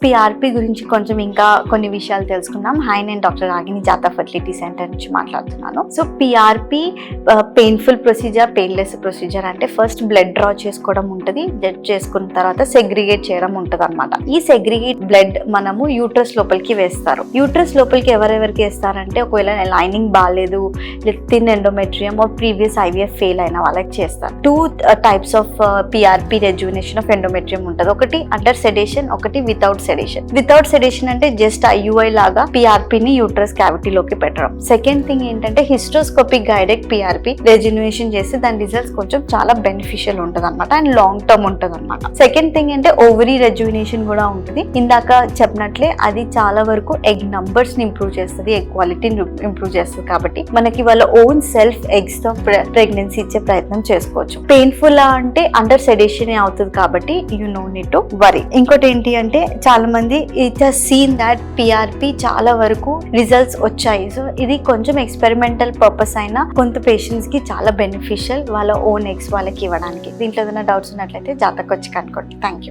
PRP గురించి కొంచెం ఇంకా కొన్ని విషయాలు తెలుసుకుందాం. హాయ్, నేను డాక్టర్ రాగిని జాతా ఫర్టిలిటీ సెంటర్ నుంచి మాట్లాడుతున్నాను. So PRP painful procedure, painless procedure. అంటే ఫస్ట్ బ్లడ్ డ్రా చేసుకోవడం ఉంటుంది. బ్లడ్ చేసుకున్న తర్వాత సెగ్రిగేట్ చేయడం ఉంటుంది అనమాట. ఈ సెగ్రిగేట్ బ్లడ్ మనము యూట్రస్ లోపలికి వేస్తారు. యూట్రస్ లోపలికి ఎవరెవరికి వేస్తారంటే ఒకవేళ లైనింగ్ బాగాలేదు, thin endometrium previous IVF fail అయిన వాళ్ళకి చేస్తారు. 2 types of PRP rejuvenation of endometrium ఉంటుంది. ఒకటి అండర్ సెడేషన్, ఒకటి వితౌట్ సెడేషన్. వితౌట్ సెడేషన్ అంటే జస్ట్ ఐయుఐ లాగా పిఆర్పిని యూట్రస్ క్యావిటీలోకి పెట్టడం. సెకండ్ థింగ్ ఏంటంటే హిస్ట్రోస్కోపిక్ గైడెడ్ పిఆర్పి రెజ్యునేషన్ చేస్తే దాని రిజల్ట్స్ కొంచెం చాలా బెనిఫిషియల్ ఉంటుంది అనమాట అండ్ లాంగ్ టర్మ్ ఉంటుంది అనమాట. సెకండ్ థింగ్ అంటే ఓవరీ రెజ్యునేషన్ కూడా ఉంటుంది. ఇందాక చెప్పినట్లే అది చాలా వరకు ఎగ్ నంబర్స్ ని ఇంప్రూవ్ చేస్తుంది, ఎగ్ క్వాలిటీని ఇంప్రూవ్ చేస్తుంది. కాబట్టి మనకి వాళ్ళ ఓన్ సెల్ఫ్ ఎగ్స్ తో ప్రెగ్నెన్సీ ఇచ్చే ప్రయత్నం చేసుకోవచ్చు. పెయిన్ఫుల్ అంటే అండర్ సెడేషన్ అవుతుంది కాబట్టి you know need to worry. ఇంకోటి ఏంటి అంటే చాలా మంది it has scene that PRP చాలా వరకు రిజల్ట్స్ వచ్చాయి. సో ఇది కొంచెం ఎక్స్పెరిమెంటల్ పర్పస్ అయినా కొంత పేషెంట్స్ కి చాలా బెనిఫిషియల్ వాళ్ళ ఓన్ ఎగ్స్ వాళ్ళకి ఇవ్వడానికి. దీంట్లో ఏదైనా డౌట్స్ ఉన్నట్లయితే జాతకు వచ్చి కనుక్కోండి. Thank you.